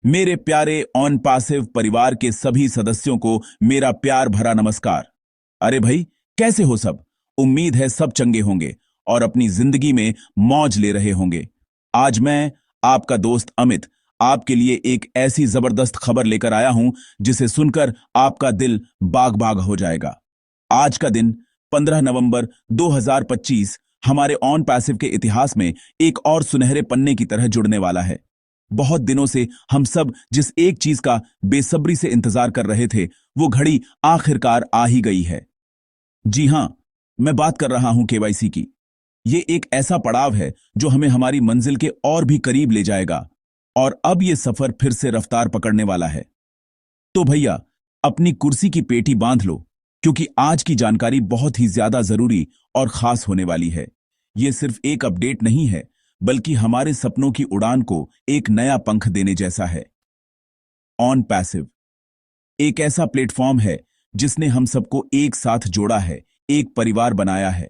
मेरे प्यारे on passive परिवार के सभी सदस्यों को मेरा प्यार भरा नमस्कार। अरे भाई, कैसे हो सब? उम्मीद है सब चंगे होंगे और अपनी जिंदगी में मौज ले रहे होंगे। आज मैं, आपका दोस्त अमित, आपके लिए एक ऐसी जबरदस्त खबर लेकर आया हूं जिसे सुनकर आपका दिल बाग बाग हो जाएगा। आज का दिन 15 नवंबर 2025 हमारे ऑन पैसिव के इतिहास में एक और सुनहरे पन्ने की तरह जुड़ने वाला है। बहुत दिनों से हम सब जिस एक चीज का बेसब्री से इंतजार कर रहे थे, वो घड़ी आखिरकार आ ही गई है। जी हां, मैं बात कर रहा हूं केवाईसी की। ये एक ऐसा पड़ाव है जो हमें हमारी मंजिल के और भी करीब ले जाएगा और अब ये सफर फिर से रफ्तार पकड़ने वाला है। तो भैया, अपनी कुर्सी की पेटी बांध लो, क्योंकि आज की जानकारी बहुत ही ज्यादा जरूरी और खास होने वाली है। ये सिर्फ एक अपडेट नहीं है, बल्कि हमारे सपनों की उड़ान को एक नया पंख देने जैसा है। ऑन पैसिव एक ऐसा प्लेटफॉर्म है जिसने हम सबको एक साथ जोड़ा है, एक परिवार बनाया है।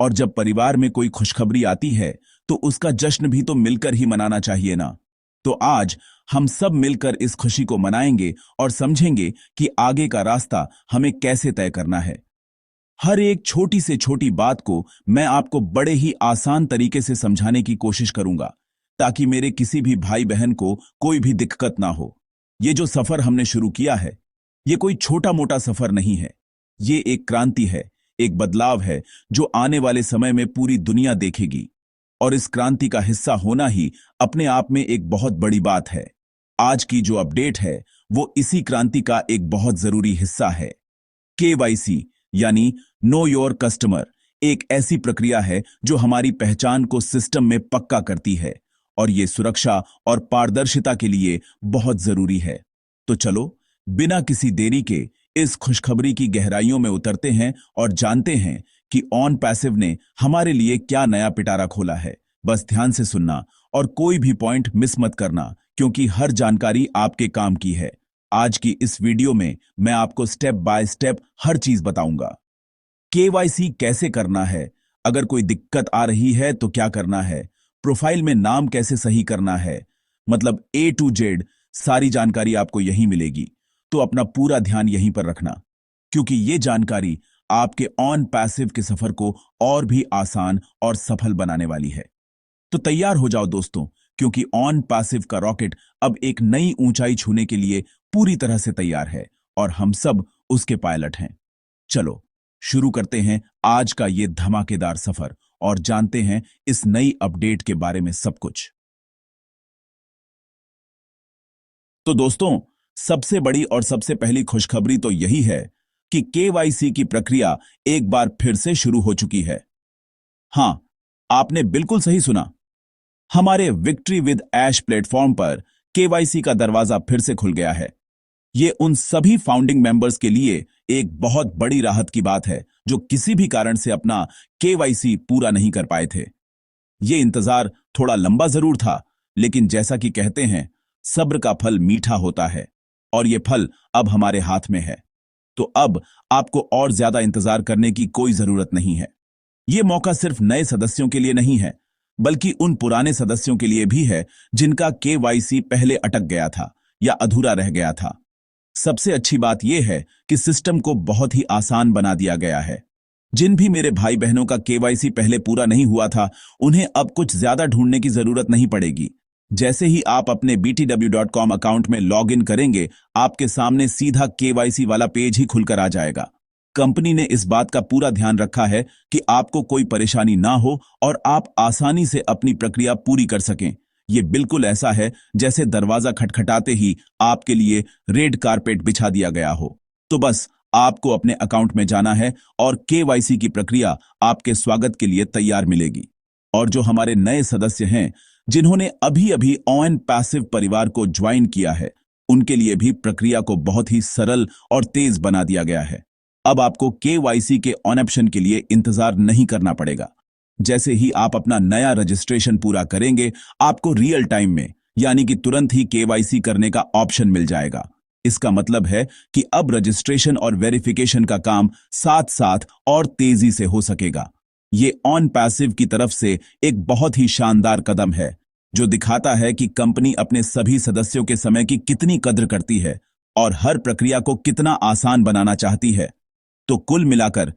और जब परिवार में कोई खुशखबरी आती है तो उसका जश्न भी तो मिलकर ही मनाना चाहिए ना। तो आज हम सब मिलकर इस खुशी को मनाएंगे और समझेंगे कि आगे का रास्ता हमें कैसे तय करना है। हर एक छोटी से छोटी बात को मैं आपको बड़े ही आसान तरीके से समझाने की कोशिश करूंगा, ताकि मेरे किसी भी भाई बहन को कोई भी दिक्कत ना हो। ये जो सफर हमने शुरू किया है, ये कोई छोटा मोटा सफर नहीं है। ये एक क्रांति है, एक बदलाव है जो आने वाले समय में पूरी दुनिया देखेगी। और इस क्रांति का हिस्सा होना ही अपने आप में एक बहुत बड़ी बात है। आज की जो अपडेट है वो इसी क्रांति का एक बहुत जरूरी हिस्सा है। केवाईसी यानी नो योर कस्टमर एक ऐसी प्रक्रिया है जो हमारी पहचान को सिस्टम में पक्का करती है, और ये सुरक्षा और पारदर्शिता के लिए बहुत जरूरी है। तो चलो, बिना किसी देरी के इस खुशखबरी की गहराइयों में उतरते हैं और जानते हैं कि ऑन पैसिव ने हमारे लिए क्या नया पिटारा खोला है। बस ध्यान से सुनना और कोई भी पॉइंट मिस मत करना, क्योंकि हर जानकारी आपके काम की है। आज की इस वीडियो में मैं आपको स्टेप बाय स्टेप हर चीज बताऊंगा। केवाईसी कैसे करना है, अगर कोई दिक्कत आ रही है तो क्या करना है, प्रोफाइल में नाम कैसे सही करना है, मतलब ए टू जेड सारी जानकारी आपको यहीं मिलेगी। तो अपना पूरा ध्यान यहीं पर रखना, क्योंकि ये जानकारी आपके ऑन पैसिव के सफर को और भी आसान और सफल बनाने वाली है। तो तैयार हो जाओ दोस्तों, क्योंकि ऑन पैसिव का रॉकेट अब एक नई ऊंचाई छूने के लिए पूरी तरह से तैयार है और हम सब उसके पायलट हैं। चलो शुरू करते हैं आज का ये धमाकेदार सफर और जानते हैं इस नई अपडेट के बारे में सब कुछ। तो दोस्तों, सबसे बड़ी और सबसे पहली खुशखबरी तो यही है कि केवाईसी की प्रक्रिया एक बार फिर से शुरू हो चुकी है। हां, आपने बिल्कुल सही सुना। हमारे विक्ट्री विद ऐश प्लेटफॉर्म पर केवाईसी का दरवाजा फिर से खुल गया है। ये उन सभी फाउंडिंग मेंबर्स के लिए एक बहुत बड़ी राहत की बात है जो किसी भी कारण से अपना केवाईसी पूरा नहीं कर पाए थे। ये इंतजार थोड़ा लंबा जरूर था, लेकिन जैसा कि कहते हैं, सब्र का फल मीठा होता है और ये फल अब हमारे हाथ में है। तो अब आपको और ज्यादा इंतजार करने की कोई जरूरत नहीं है। ये मौका सिर्फ नए सदस्यों के लिए नहीं है, बल्कि उन पुराने सदस्यों के लिए भी है जिनका केवाईसी पहले अटक गया था या अधूरा रह गया था। सबसे अच्छी बात यह है कि सिस्टम को बहुत ही आसान बना दिया गया है। जिन भी मेरे भाई बहनों का केवाईसी पहले पूरा नहीं हुआ था, उन्हें अब कुछ ज्यादा ढूंढने की जरूरत नहीं पड़ेगी। जैसे ही आप अपने btw.com अकाउंट में लॉग इन करेंगे, आपके सामने सीधा केवाईसी वाला पेज ही खुलकर आ जाएगा। कंपनी ने इस बात का पूरा ध्यान रखा है कि आपको कोई परेशानी ना हो और आप आसानी से अपनी प्रक्रिया पूरी कर सकें। ये बिल्कुल ऐसा है जैसे दरवाजा खटखटाते ही आपके लिए रेड कारपेट बिछा दिया गया हो। तो बस आपको अपने अकाउंट में जाना है और केवाईसी की प्रक्रिया आपके स्वागत के लिए तैयार मिलेगी। और जो हमारे नए सदस्य हैं, जिन्होंने अभी अभी ऑन पैसिव परिवार को ज्वाइन किया है, उनके लिए भी प्रक्रिया को बहुत ही सरल और तेज बना दिया गया है। अब आपको केवाईसी के ऑन ऑप्शन के लिए इंतजार नहीं करना पड़ेगा। जैसे ही आप अपना नया रजिस्ट्रेशन पूरा करेंगे, आपको रियल टाइम में, यानी कि तुरंत ही केवाईसी करने का ऑप्शन मिल जाएगा। इसका मतलब है कि अब रजिस्ट्रेशन और वेरिफिकेशन का काम साथ साथ और तेजी से हो सकेगा। ये ऑन पैसिव की तरफ से एक बहुत ही शानदार कदम है, जो दिखाता है कि कंपनी अपने सभी सदस्यों के समय की कितनी कद्र करती है और हर प्रक्रिया को कितना आसान बनाना चाहती है। तो कुल मिलाकर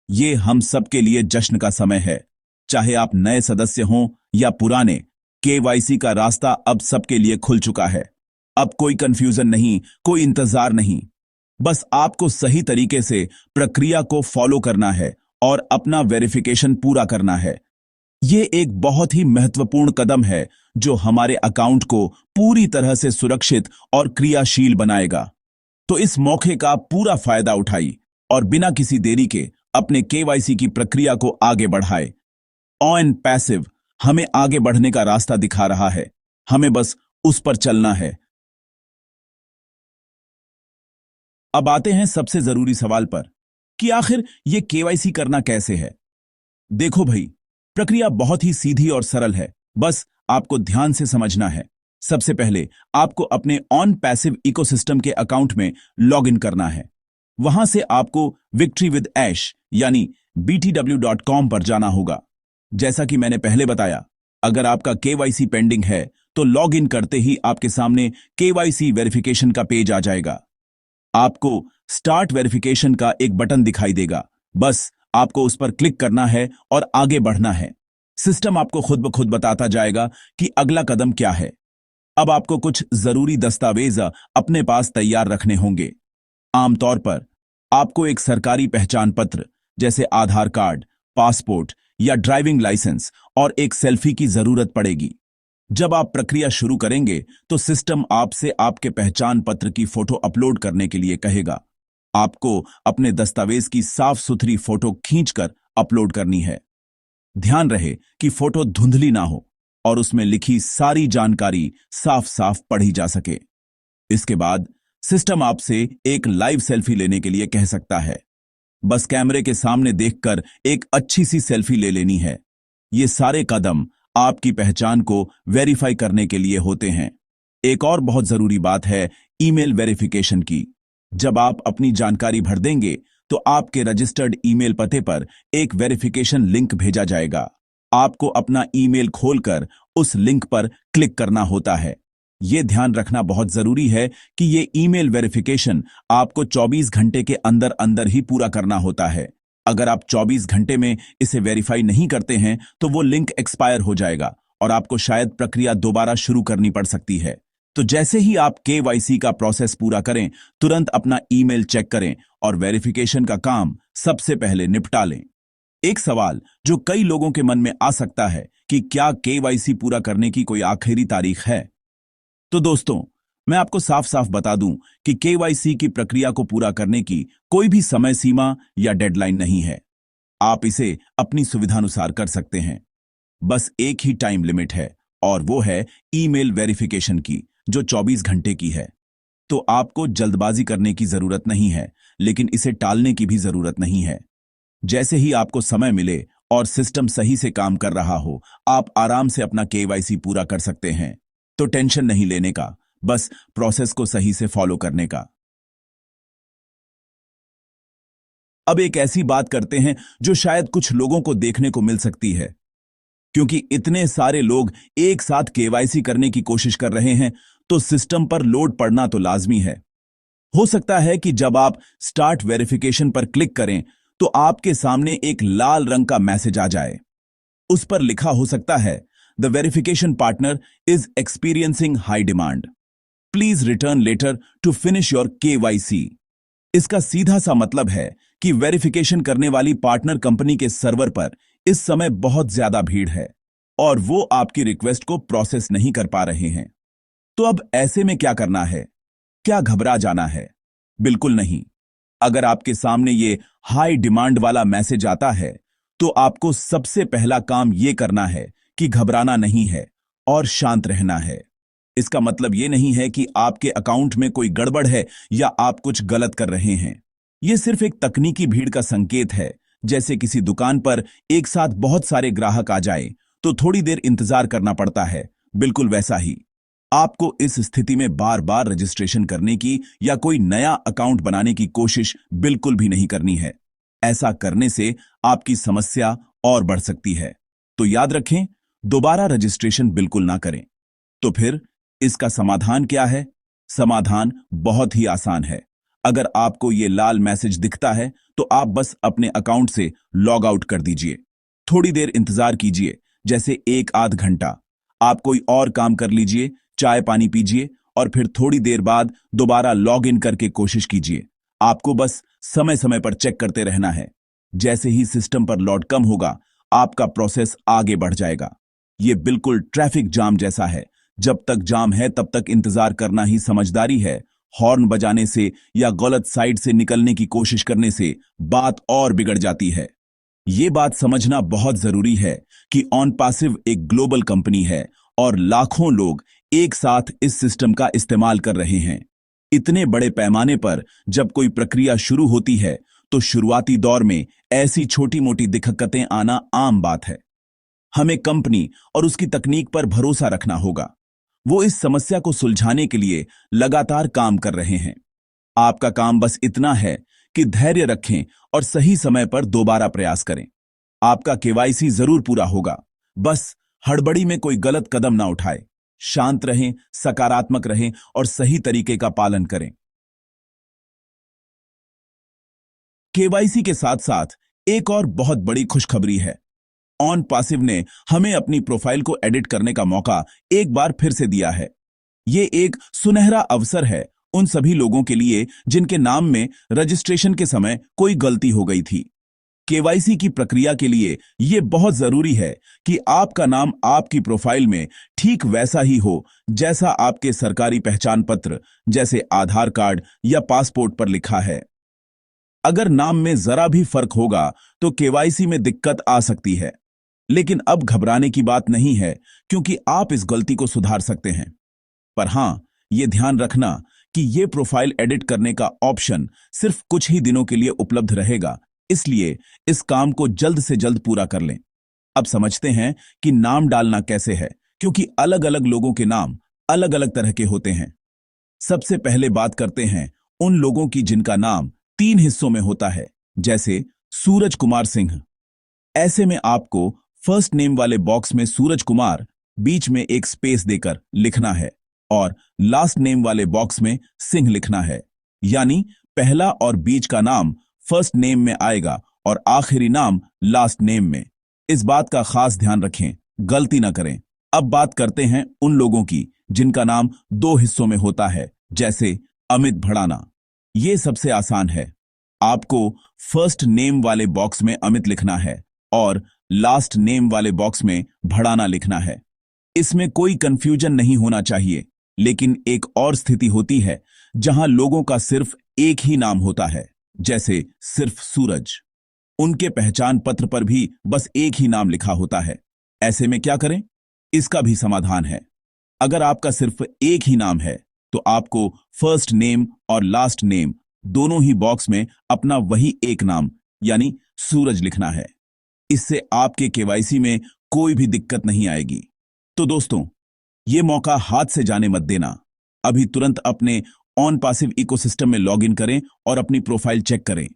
ये हम सबके लिए जश्न का समय है। चाहे आप नए सदस्य हों या पुराने, केवाईसी का रास्ता अब सबके लिए खुल चुका है। अब कोई कंफ्यूजन नहीं, कोई इंतजार नहीं। बस आपको सही तरीके से प्रक्रिया को फॉलो करना है और अपना वेरिफिकेशन पूरा करना है। ये एक बहुत ही महत्वपूर्ण कदम है जो हमारे अकाउंट को पूरी तरह से सुरक्षित और क्रियाशील बनाएगा। तो इस मौके का पूरा फायदा उठाइए और बिना किसी देरी के अपने केवाईसी की प्रक्रिया को आगे बढ़ाए। ऑन पैसिव हमें आगे बढ़ने का रास्ता दिखा रहा है, हमें बस उस पर चलना है। अब आते हैं सबसे जरूरी सवाल पर कि आखिर यह केवाईसी करना कैसे है। देखो भाई, प्रक्रिया बहुत ही सीधी और सरल है, बस आपको ध्यान से समझना है। सबसे पहले आपको अपने ऑन पैसिव इकोसिस्टम के अकाउंट में लॉगिन करना है। वहां से आपको विक्ट्री विद ऐश यानी btw.com पर जाना होगा। जैसा कि मैंने पहले बताया, अगर आपका केवाईसी पेंडिंग है तो लॉगिन करते ही आपके सामने केवाईसी वेरिफिकेशन का पेज आ जाएगा। आपको स्टार्ट वेरिफिकेशन का एक बटन दिखाई देगा, बस आपको उस पर क्लिक करना है और आगे बढ़ना है। सिस्टम आपको खुद ब खुद बताता जाएगा कि अगला कदम क्या है। अब आपको कुछ जरूरी दस्तावेज अपने पास तैयार रखने होंगे। आमतौर पर आपको एक सरकारी पहचान पत्र जैसे आधार कार्ड, पासपोर्ट या ड्राइविंग लाइसेंस और एक सेल्फी की जरूरत पड़ेगी। जब आप प्रक्रिया शुरू करेंगे तो सिस्टम आपसे आपके पहचान पत्र की फोटो अपलोड करने के लिए कहेगा। आपको अपने दस्तावेज की साफ सुथरी फोटो खींचकर अपलोड करनी है। ध्यान रहे कि फोटो धुंधली ना हो और उसमें लिखी सारी जानकारी साफ साफ पढ़ी जा सके। इसके बाद सिस्टम आपसे एक लाइव सेल्फी लेने के लिए कह सकता है। बस कैमरे के सामने देखकर एक अच्छी सी सेल्फी ले लेनी है। ये सारे कदम आपकी पहचान को वेरीफाई करने के लिए होते हैं। एक और बहुत जरूरी बात है ईमेल वेरिफिकेशन की। जब आप अपनी जानकारी भर देंगे तो आपके रजिस्टर्ड ईमेल पते पर एक वेरिफिकेशन लिंक भेजा जाएगा। आपको अपना ईमेल खोलकर उस लिंक पर क्लिक करना होता है। यह ध्यान रखना बहुत जरूरी है कि यह ईमेल वेरिफिकेशन आपको 24 घंटे के अंदर अंदर ही पूरा करना होता है। अगर आप 24 घंटे में इसे वेरीफाई नहीं करते हैं तो वो लिंक एक्सपायर हो जाएगा और आपको शायद प्रक्रिया दोबारा शुरू करनी पड़ सकती है। तो जैसे ही आप केवाईसी का प्रोसेस पूरा करें, तुरंत अपना ईमेल चेक करें और वेरिफिकेशन का काम सबसे पहले निपटा लें। एक सवाल जो कई लोगों के मन में आ सकता है कि क्या केवाईसी पूरा करने की कोई आखिरी तारीख है? तो दोस्तों, मैं आपको साफ साफ बता दूं कि केवाईसी की प्रक्रिया को पूरा करने की कोई भी समय सीमा या डेडलाइन नहीं है। आप इसे अपनी सुविधानुसार कर सकते हैं। बस एक ही टाइम लिमिट है और वो है ईमेल वेरिफिकेशन की, जो 24 घंटे की है। तो आपको जल्दबाजी करने की जरूरत नहीं है, लेकिन इसे टालने की भी जरूरत नहीं है। जैसे ही आपको समय मिले और सिस्टम सही से काम कर रहा हो, आप आराम से अपना केवाईसी पूरा कर सकते हैं। तो टेंशन नहीं लेने का, बस प्रोसेस को सही से फॉलो करने का। अब एक ऐसी बात करते हैं जो शायद कुछ लोगों को देखने को मिल सकती है। क्योंकि इतने सारे लोग एक साथ केवाईसी करने की कोशिश कर रहे हैं, तो सिस्टम पर लोड पड़ना तो लाजमी है। हो सकता है कि जब आप स्टार्ट वेरिफिकेशन पर क्लिक करें तो आपके सामने एक लाल रंग का मैसेज आ जाए। उस पर लिखा हो सकता है, the verification partner is experiencing high demand, please return letter to finish your KYC. इसका सीधा सा मतलब है कि वेरिफिकेशन करने वाली पार्टनर कंपनी के सर्वर पर इस समय बहुत ज्यादा भीड़ है और वो आपकी रिक्वेस्ट को प्रोसेस नहीं कर पा रहे हैं। तो अब ऐसे में क्या करना है? क्या घबरा जाना है? बिल्कुल नहीं। अगर आपके सामने ये हाई डिमांड वाला मैसेज आता है तो आपको सबसे पहला काम यह करना है कि घबराना नहीं है और शांत रहना है। इसका मतलब यह नहीं है कि आपके अकाउंट में कोई गड़बड़ है या आप कुछ गलत कर रहे हैं। यह सिर्फ एक तकनीकी भीड़ का संकेत है। जैसे किसी दुकान पर एक साथ बहुत सारे ग्राहक आ जाए तो थोड़ी देर इंतजार करना पड़ता है, बिल्कुल वैसा ही आपको इस स्थिति में बार बार रजिस्ट्रेशन करने की या कोई नया अकाउंट बनाने की कोशिश बिल्कुल भी नहीं करनी है। ऐसा करने से आपकी समस्या और बढ़ सकती है। तो याद रखें, दोबारा रजिस्ट्रेशन बिल्कुल ना करें। तो फिर इसका समाधान क्या है? समाधान बहुत ही आसान है। अगर आपको ये लाल मैसेज दिखता है तो आप बस अपने अकाउंट से लॉग आउट कर दीजिए। थोड़ी देर इंतजार कीजिए, जैसे 1 आध घंटा। आप कोई और काम कर लीजिए, चाय पानी पीजिए और फिर थोड़ी देर बाद दोबारा लॉग इन करके कोशिश कीजिए। आपको बस समय समय पर चेक करते रहना है। जैसे ही सिस्टम पर लोड कम होगा, आपका प्रोसेस आगे बढ़ जाएगा। ये बिल्कुल ट्रैफिक जाम जैसा है। जब तक जाम है तब तक इंतजार करना ही समझदारी है। हॉर्न बजाने से या गलत साइड से निकलने की कोशिश करने से बात और बिगड़ जाती है। ये बात समझना बहुत जरूरी है कि ऑन पासिव एक ग्लोबल कंपनी है और लाखों लोग एक साथ इस सिस्टम का इस्तेमाल कर रहे हैं। इतने बड़े पैमाने पर जब कोई प्रक्रिया शुरू होती है तो शुरुआती दौर में ऐसी छोटी मोटी दिक्कतें आना आम बात है। हमें कंपनी और उसकी तकनीक पर भरोसा रखना होगा। वो इस समस्या को सुलझाने के लिए लगातार काम कर रहे हैं। आपका काम बस इतना है कि धैर्य रखें और सही समय पर दोबारा प्रयास करें। आपका केवाईसी जरूर पूरा होगा। बस हड़बड़ी में कोई गलत कदम ना उठाए। शांत रहें, सकारात्मक रहें और सही तरीके का पालन करें। केवाईसी के साथ साथ एक और बहुत बड़ी खुशखबरी है। ऑन पासिव ने हमें अपनी प्रोफाइल को एडिट करने का मौका एक बार फिर से दिया है। ये एक सुनहरा अवसर है उन सभी लोगों के लिए जिनके नाम में रजिस्ट्रेशन के समय कोई गलती हो गई थी। केवाईसी की प्रक्रिया के लिए यह बहुत जरूरी है कि आपका नाम आपकी प्रोफाइल में ठीक वैसा ही हो जैसा आपके सरकारी पहचान पत्र जैसे आधार कार्ड या पासपोर्ट पर लिखा है। अगर नाम में जरा भी फर्क होगा तो केवाईसी में दिक्कत आ सकती है। लेकिन अब घबराने की बात नहीं है, क्योंकि आप इस गलती को सुधार सकते हैं। पर हां, यह ध्यान रखना कि यह प्रोफाइल एडिट करने का ऑप्शन सिर्फ कुछ ही दिनों के लिए उपलब्ध रहेगा, इसलिए इस काम को जल्द से जल्द पूरा कर लें। अब समझते हैं कि नाम डालना कैसे है, क्योंकि अलग अलग लोगों के नाम अलग अलग तरह के होते हैं। सबसे पहले बात करते हैं उन लोगों की जिनका नाम 3 हिस्सों में होता है, जैसे सूरज कुमार सिंह। ऐसे में आपको फर्स्ट नेम वाले बॉक्स में सूरज कुमार बीच में एक स्पेस देकर लिखना है और लास्ट नेम वाले बॉक्स में सिंह लिखना है। यानी पहला और बीच का नाम फर्स्ट नेम में आएगा और आखिरी नाम लास्ट नेम में। इस बात का खास ध्यान रखें, गलती ना करें। अब बात करते हैं उन लोगों की जिनका नाम 2 हिस्सों में होता है, जैसे अमित भड़ाना। यह सबसे आसान है। आपको फर्स्ट नेम वाले बॉक्स में अमित लिखना है और लास्ट नेम वाले बॉक्स में भड़ाना लिखना है। इसमें कोई कंफ्यूजन नहीं होना चाहिए। लेकिन एक और स्थिति होती है जहां लोगों का सिर्फ एक ही नाम होता है, जैसे सिर्फ सूरज। उनके पहचान पत्र पर भी बस एक ही नाम लिखा होता है। ऐसे में क्या करें? इसका भी समाधान है। अगर आपका सिर्फ एक ही नाम है तो आपको फर्स्ट नेम और लास्ट नेम दोनों ही बॉक्स में अपना वही एक नाम यानी सूरज लिखना है। इससे आपके केवाईसी में कोई भी दिक्कत नहीं आएगी। तो दोस्तों, यह मौका हाथ से जाने मत देना। अभी तुरंत अपने ऑन पासिव इकोसिस्टम में लॉगिन करें और अपनी प्रोफाइल चेक करें।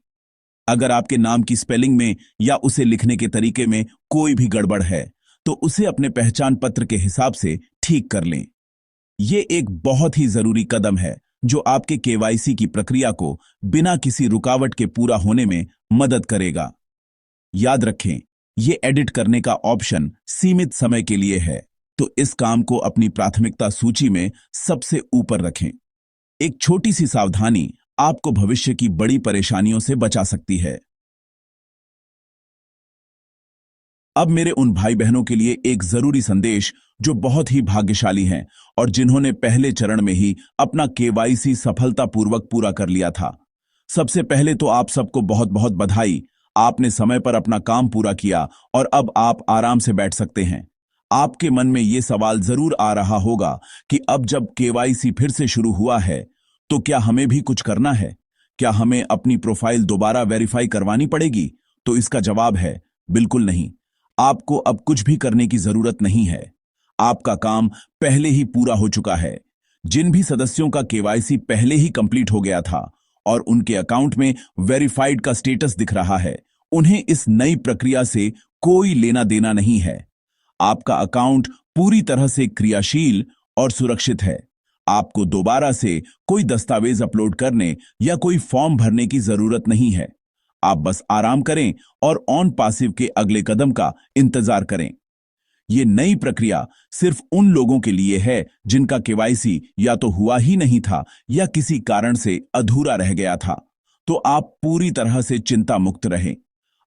अगर आपके नाम की स्पेलिंग में या उसे लिखने के तरीके में कोई भी गड़बड़ है तो उसे अपने पहचान पत्र के हिसाब से ठीक कर लें। यह एक बहुत ही जरूरी कदम है जो आपके केवाईसी की प्रक्रिया को बिना किसी रुकावट के पूरा होने में मदद करेगा। याद रखें, यह एडिट करने का ऑप्शन सीमित समय के लिए है, तो इस काम को अपनी प्राथमिकता सूची में सबसे ऊपर रखें। एक छोटी सी सावधानी आपको भविष्य की बड़ी परेशानियों से बचा सकती है। अब मेरे उन भाई बहनों के लिए एक जरूरी संदेश जो बहुत ही भाग्यशाली हैं और जिन्होंने पहले चरण में ही अपना केवाईसी सफलतापूर्वक पूरा कर लिया था। सबसे पहले तो आप सबको बहुत बहुत बधाई। आपने समय पर अपना काम पूरा किया और अब आप आराम से बैठ सकते हैं। आपके मन में यह सवाल जरूर आ रहा होगा कि अब जब केवाईसी फिर से शुरू हुआ है तो क्या हमें भी कुछ करना है? क्या हमें अपनी प्रोफाइल दोबारा वेरीफाई करवानी पड़ेगी? तो इसका जवाब है बिल्कुल नहीं। आपको अब कुछ भी करने की जरूरत नहीं है। आपका काम पहले ही पूरा हो चुका है। जिन भी सदस्यों का केवाईसी पहले ही कंप्लीट हो गया था और उनके अकाउंट में वेरीफाइड का स्टेटस दिख रहा है, उन्हें इस नई प्रक्रिया से कोई लेना देना नहीं है। आपका अकाउंट पूरी तरह से क्रियाशील और सुरक्षित है। आपको दोबारा से कोई दस्तावेज अपलोड करने या कोई फॉर्म भरने की जरूरत नहीं है। आप बस आराम करें और ऑन पासिव के अगले कदम का इंतजार करें। ये नई प्रक्रिया सिर्फ उन लोगों के लिए है जिनका केवाईसी या तो हुआ ही नहीं था या किसी कारण से अधूरा रह गया था। तो आप पूरी तरह से चिंता मुक्त रहें।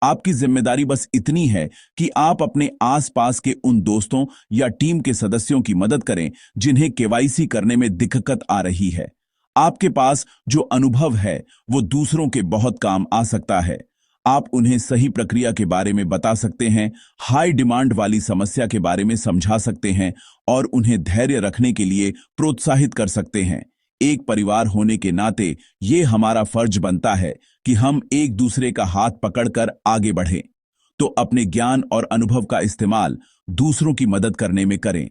आपकी जिम्मेदारी बस इतनी है कि आप अपने आसपास के उन दोस्तों या टीम के सदस्यों की मदद करें जिन्हें केवाईसी करने में दिक्कत आ रही है। आपके पास जो अनुभव है वो दूसरों के बहुत काम आ सकता है। आप उन्हें सही प्रक्रिया के बारे में बता सकते हैं, हाई डिमांड वाली समस्या के बारे में समझा सकते हैं और उन्हें धैर्य रखने के लिए प्रोत्साहित कर सकते हैं। एक परिवार होने के नाते ये हमारा फर्ज बनता है कि हम एक दूसरे का हाथ पकड़कर आगे बढ़ें। तो अपने ज्ञान और अनुभव का इस्तेमाल दूसरों की मदद करने में करें।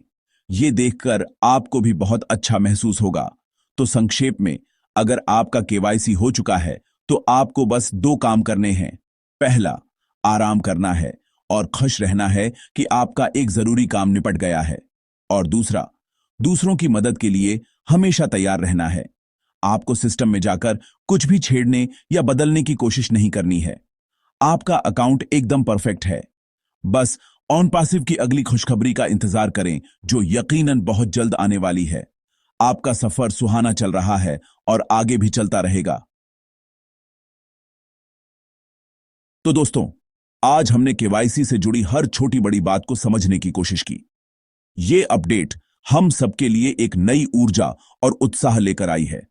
ये देखकर आपको भी बहुत अच्छा महसूस होगा। तो संक्षेप में, अगर आपका केवाईसी हो चुका है तो आपको बस 2 काम करने हैं। पहला, आराम करना है और खुश रहना है कि आपका एक जरूरी काम निपट गया है। और दूसरा, दूसरों की मदद के लिए हमेशा तैयार रहना है। आपको सिस्टम में जाकर कुछ भी छेड़ने या बदलने की कोशिश नहीं करनी है। आपका अकाउंट एकदम परफेक्ट है। बस ऑन पासिव की अगली खुशखबरी का इंतजार करें जो यकीनन बहुत जल्द आने वाली है। आपका सफर सुहाना चल रहा है और आगे भी चलता रहेगा। तो दोस्तों, आज हमने केवाईसी से जुड़ी हर छोटी बड़ी बात को समझने की कोशिश की। ये अपडेट हम सबके लिए एक नई ऊर्जा और उत्साह लेकर आई है।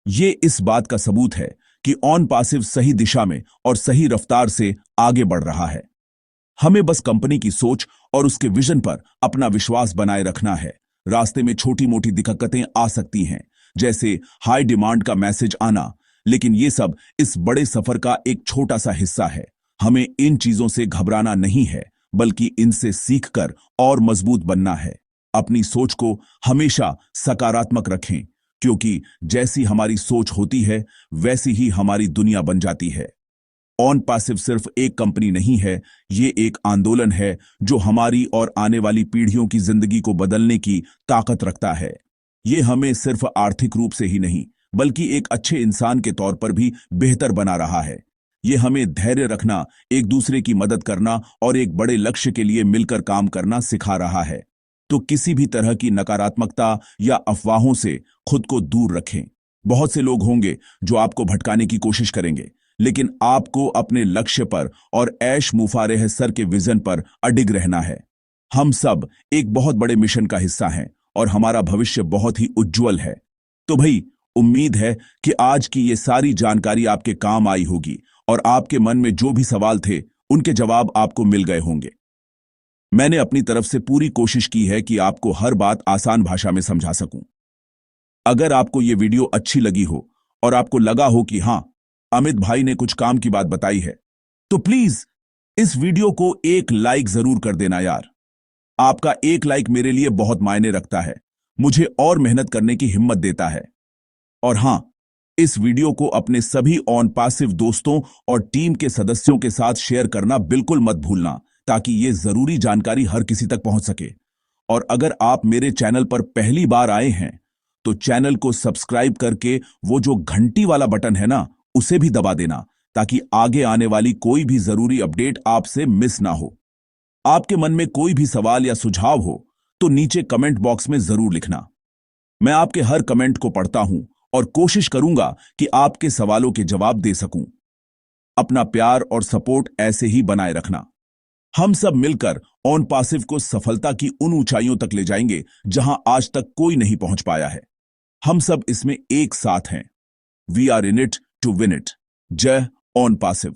ये इस बात का सबूत है कि ऑन पासिव सही दिशा में और सही रफ्तार से आगे बढ़ रहा है। हमें बस कंपनी की सोच और उसके विजन पर अपना विश्वास बनाए रखना है। रास्ते में छोटी मोटी दिक्कतें आ सकती हैं, जैसे हाई डिमांड का मैसेज आना, लेकिन ये सब इस बड़े सफर का एक छोटा सा हिस्सा है। हमें इन चीजों से घबराना नहीं है, बल्कि इनसे सीखकर और मजबूत बनना है। अपनी सोच को हमेशा सकारात्मक रखें, क्योंकि जैसी हमारी सोच होती है वैसी ही हमारी दुनिया बन जाती है। ऑन पासिव सिर्फ एक कंपनी नहीं है, ये एक आंदोलन है जो हमारी और आने वाली पीढ़ियों की जिंदगी को बदलने की ताकत रखता है। ये हमें सिर्फ आर्थिक रूप से ही नहीं, बल्कि एक अच्छे इंसान के तौर पर भी बेहतर बना रहा है। ये हमें धैर्य रखना, एक दूसरे की मदद करना और एक बड़े लक्ष्य के लिए मिलकर काम करना सिखा रहा है। तो किसी भी तरह की नकारात्मकता या अफवाहों से खुद को दूर रखें। बहुत से लोग होंगे जो आपको भटकाने की कोशिश करेंगे, लेकिन आपको अपने लक्ष्य पर और ऐश मुफारेह सर के विजन पर अडिग रहना है। हम सब एक बहुत बड़े मिशन का हिस्सा हैं और हमारा भविष्य बहुत ही उज्जवल है। तो भाई, उम्मीद है कि आज की ये सारी जानकारी आपके काम आई होगी और आपके मन में जो भी सवाल थे उनके जवाब आपको मिल गए होंगे। मैंने अपनी तरफ से पूरी कोशिश की है कि आपको हर बात आसान भाषा में समझा सकूं। अगर आपको ये वीडियो अच्छी लगी हो और आपको लगा हो कि हां, अमित भाई ने कुछ काम की बात बताई है, तो प्लीज इस वीडियो को एक लाइक जरूर कर देना यार। आपका एक लाइक मेरे लिए बहुत मायने रखता है, मुझे और मेहनत करने की हिम्मत देता है। और हां, इस वीडियो को अपने सभी ऑन पासिव दोस्तों और टीम के सदस्यों के साथ शेयर करना बिल्कुल मत भूलना, ताकि ये जरूरी जानकारी हर किसी तक पहुंच सके। और अगर आप मेरे चैनल पर पहली बार आए हैं तो चैनल को सब्सक्राइब करके वो जो घंटी वाला बटन है ना, उसे भी दबा देना, ताकि आगे आने वाली कोई भी जरूरी अपडेट आपसे मिस ना हो। आपके मन में कोई भी सवाल या सुझाव हो तो नीचे कमेंट बॉक्स में जरूर लिखना। मैं आपके हर कमेंट को पढ़ता हूं और कोशिश करूंगा कि आपके सवालों के जवाब दे सकूं। अपना प्यार और सपोर्ट ऐसे ही बनाए रखना। हम सब मिलकर ऑन पासिव को सफलता की उन ऊंचाइयों तक ले जाएंगे जहां आज तक कोई नहीं पहुंच पाया है। हम सब इसमें एक साथ हैं। We are in it to win it. जय ऑन पासिव।